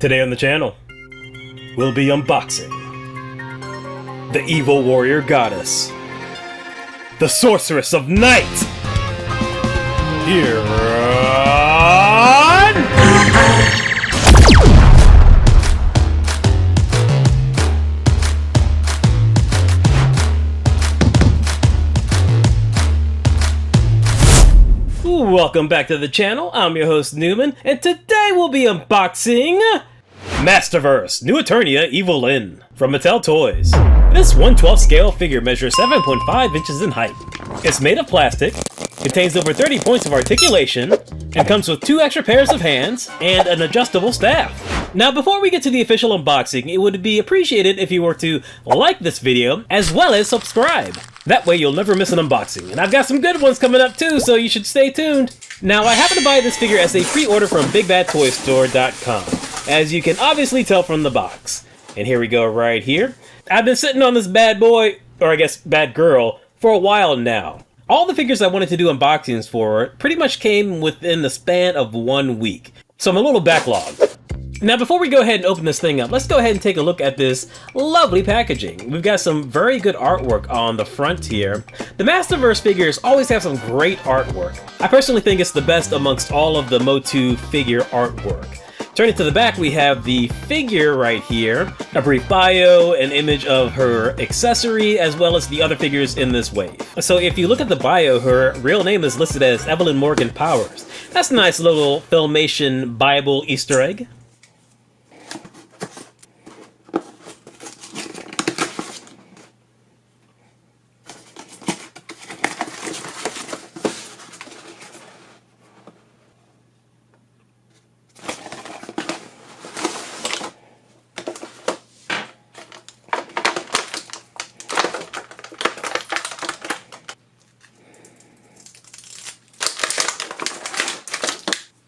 Today on the channel, we'll be unboxing the Evil Warrior Goddess, the Sorceress of Night, here on... Welcome back to the channel. I'm your host Newman, and today we'll be unboxing Masterverse, New Eternia, Evil-Lyn from Mattel Toys. This 1/12 scale figure measures 7.5 inches in height. It's made of plastic, contains over 30 points of articulation, and comes with 2 extra pairs of hands and an adjustable staff. Now, before we get to the official unboxing, it would be appreciated if you were to like this video as well as subscribe. That way you'll never miss an unboxing. And I've got some good ones coming up too, so you should stay tuned. Now, I happen to buy this figure as a pre-order from BigBadToyStore.com, as you can obviously tell from the box. And here we go right here. I've been sitting on this bad boy, or I guess bad girl, for a while now. All the figures I wanted to do unboxings for pretty much came within the span of 1 week, so I'm a little backlogged. Now, before we go ahead and open this thing up, let's go ahead and take a look at this lovely packaging. We've got some very good artwork on the front here. The Masterverse figures always have some great artwork. I personally think it's the best amongst all of the Motu figure artwork. Turning to the back, we have the figure right here, a brief bio, an image of her accessory, as well as the other figures in this wave. So if you look at the bio, her real name is listed as Evillyn Morgan Powers. That's a nice little Filmation Bible Easter egg.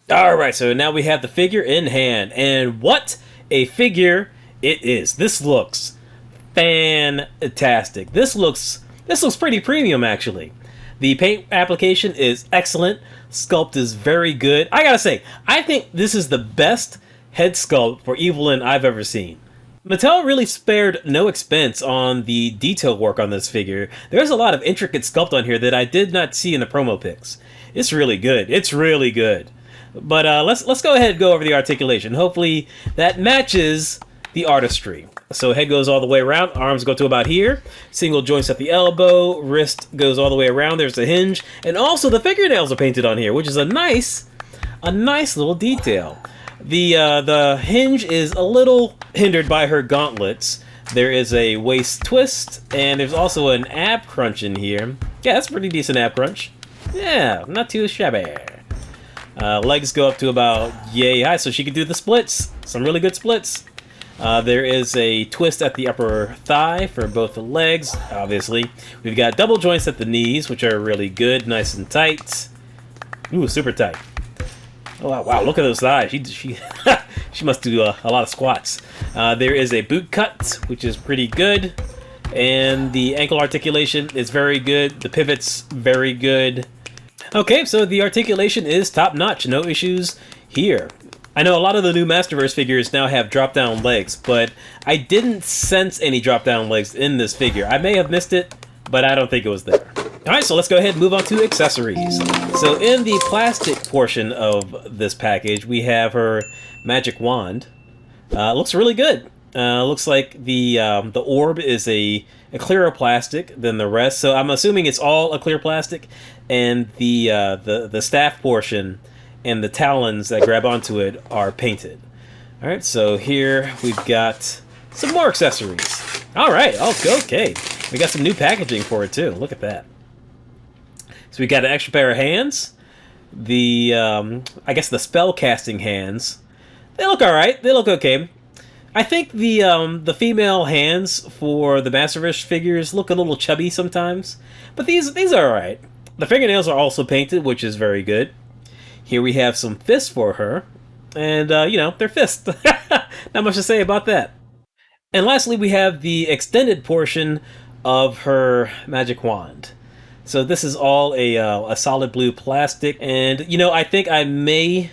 Alright, so now we have the figure in hand, and what a figure it is. This looks fantastic. This looks pretty premium, actually. The paint application is excellent. Sculpt is very good. I gotta say, I think this is the best head sculpt for Evil-Lyn I've ever seen. Mattel really spared no expense on the detail work on this figure. There's a lot of intricate sculpt on here that I did not see in the promo pics. It's really good. It's really good. But let's go ahead and go over the articulation. Hopefully that matches the artistry. So head goes all the way around, arms go to about here, single joints at the elbow, wrist goes all the way around, there's a hinge, and also the fingernails are painted on here, which is a nice little detail. The hinge is a little hindered by her gauntlets. There is a waist twist, and there's also an ab crunch in here. Yeah, that's a pretty decent ab crunch. Yeah, not too shabby. Legs go up to about yay high, so she can do the splits. Some really good splits. There is a twist at the upper thigh for both the legs, obviously. We've got double joints at the knees, which are really good, nice and tight. Ooh, super tight. Oh, wow, look at those thighs. She must do a lot of squats. There is a boot cut, which is pretty good. And the ankle articulation is very good. The pivot's very good. Okay, so the articulation is top-notch, no issues here. I know a lot of the new Masterverse figures now have drop-down legs, but I didn't sense any drop-down legs in this figure. I may have missed it, but I don't think it was there. Alright, so let's go ahead and move on to accessories. So in the plastic portion of this package, we have her magic wand. Looks really good. Looks like the orb is a clearer plastic than the rest, so I'm assuming it's all a clear plastic, and the staff portion and the talons that grab onto it are painted. All right, so here we've got some more accessories. All right, okay, we got some new packaging for it too. Look at that. So we got an extra pair of hands. The I guess the spell casting hands. They look all right. They look okay. I think the female hands for the Masterverse figures look a little chubby sometimes, but these are alright. The fingernails are also painted, which is very good. Here we have some fists for her, and you know, they're fists. Not much to say about that. And lastly, we have the extended portion of her magic wand. So this is all a solid blue plastic, and you know, I think I may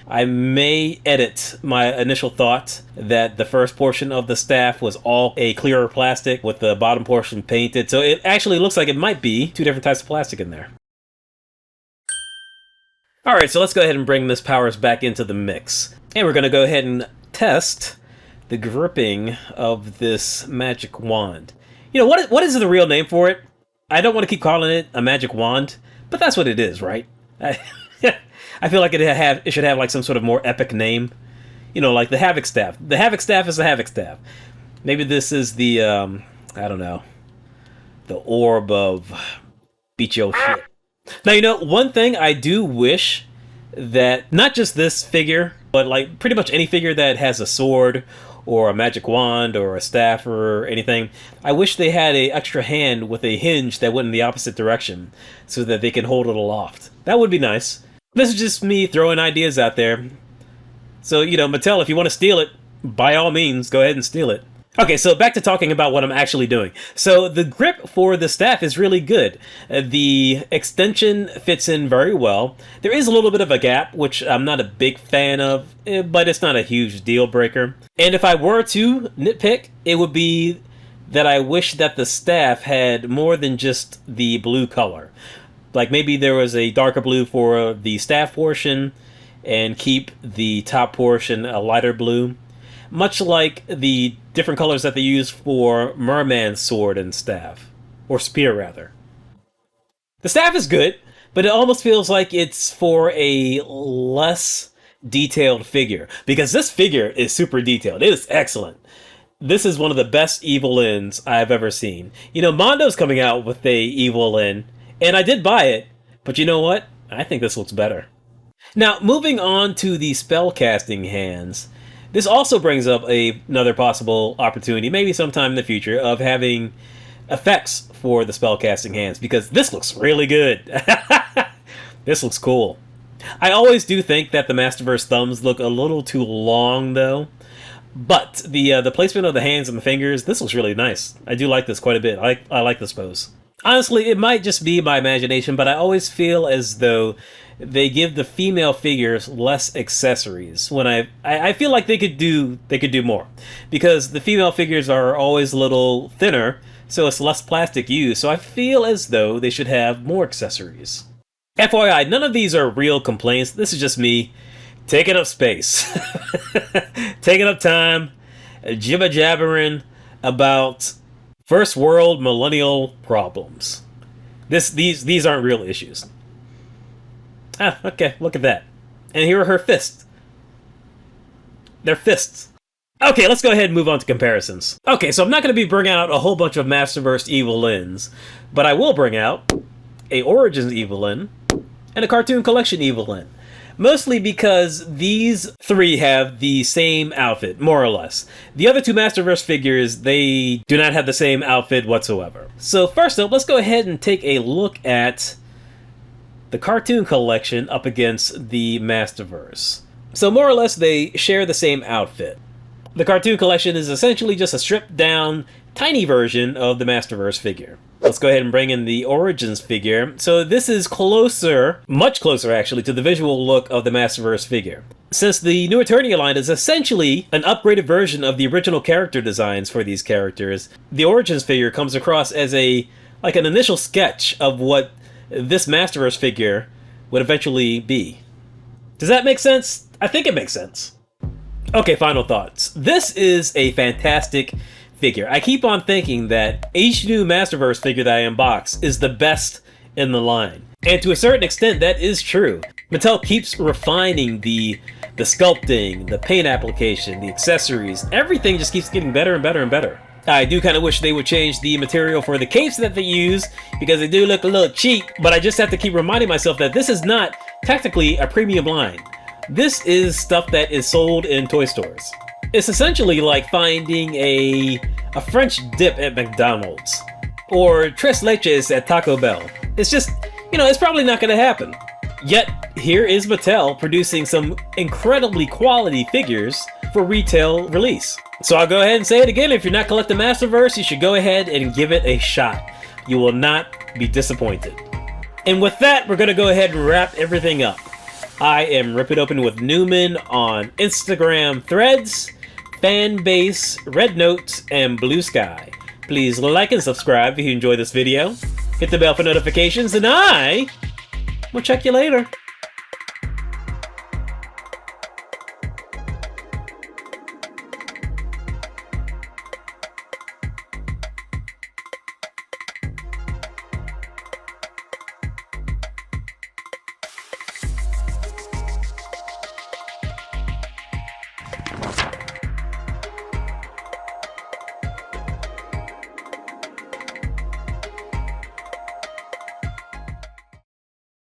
edit my initial thought that the first portion of the staff was all a clearer plastic with the bottom portion painted. So it actually looks like it might be two different types of plastic in there. All right, so let's go ahead and bring Miss Powers back into the mix, and we're going to go ahead and test the gripping of this magic wand. You know, what is the real name for it? I don't want to keep calling it a magic wand, but that's what it is, right? I feel like it should have like some sort of more epic name. You know, like the Havoc Staff. The Havoc Staff is the Havoc Staff. Maybe this is the, I don't know, the Orb of beat your shit. Now, you know, one thing I do wish that, not just this figure, but like pretty much any figure that has a sword or a magic wand or a staff or anything, I wish they had an extra hand with a hinge that went in the opposite direction so that they can hold it aloft. That would be nice. This is just me throwing ideas out there. So, you know, Mattel, if you want to steal it, by all means, go ahead and steal it. Okay, so back to talking about what I'm actually doing. So the grip for the staff is really good. The extension fits in very well. There is a little bit of a gap, which I'm not a big fan of, but it's not a huge deal breaker. And if I were to nitpick, it would be that I wish that the staff had more than just the blue color. Like maybe there was a darker blue for the staff portion and keep the top portion a lighter blue. Much like the different colors that they use for Merman's sword and staff. Or spear, rather. The staff is good, but it almost feels like it's for a less detailed figure. Because this figure is super detailed. It is excellent. This is one of the best Evil-Lyns I've ever seen. You know, Mondo's coming out with a Evil-Lyn, and I did buy it, but you know what? I think this looks better. Now, moving on to the spellcasting hands. This also brings up another possible opportunity, maybe sometime in the future, of having effects for the spellcasting hands, because this looks really good. This looks cool. I always do think that the Masterverse thumbs look a little too long, though. But the placement of the hands and the fingers, this looks really nice. I do like this quite a bit. I like this pose. Honestly, it might just be my imagination, but I always feel as though they give the female figures less accessories. When I feel like they could do more, because the female figures are always a little thinner, so it's less plastic used. So I feel as though they should have more accessories. FYI, none of these are real complaints. This is just me taking up space, taking up time, jibber jabbering about first world millennial problems. These aren't real issues. Ah, okay, look at that. And here are her fists. They're fists. Okay, let's go ahead and move on to comparisons. Okay, so I'm not going to be bringing out a whole bunch of Masterverse Evil-Lyns, but I will bring out a Origins Evil-Lyn and a Cartoon Collection Evil-Lyn. Mostly because these three have the same outfit, more or less. The other two Masterverse figures, they do not have the same outfit whatsoever. So first up, let's go ahead and take a look at the Cartoon Collection up against the Masterverse. So more or less, they share the same outfit. The Cartoon Collection is essentially just a stripped down, tiny version of the Masterverse figure. Let's go ahead and bring in the Origins figure. So this is closer, much closer actually, to the visual look of the Masterverse figure. Since the New Eternia line is essentially an upgraded version of the original character designs for these characters, the Origins figure comes across as an initial sketch of what this Masterverse figure would eventually be. Does that make sense? I think it makes sense. Okay, final thoughts. This is a fantastic figure. I keep on thinking that each new Masterverse figure that I unbox is the best in the line. And to a certain extent, that is true. Mattel keeps refining the sculpting, the paint application, the accessories. Everything just keeps getting better and better and better. I do kind of wish they would change the material for the capes that they use, because they do look a little cheap, but I just have to keep reminding myself that this is not technically a premium line. This is stuff that is sold in toy stores. It's essentially like finding a French dip at McDonald's, or tres leches at Taco Bell. It's just, it's probably not going to happen. Yet, here is Mattel producing some incredibly quality figures for retail release. So I'll go ahead and say it again, if you're not collecting Masterverse, you should go ahead and give it a shot. You will not be disappointed. And with that, we're going to go ahead and wrap everything up. I am Rip It Open with Newman on Instagram Threads, Fanbase, Red Notes, and Blue Sky. Please like and subscribe if you enjoyed this video. Hit the bell for notifications, and I will check you later.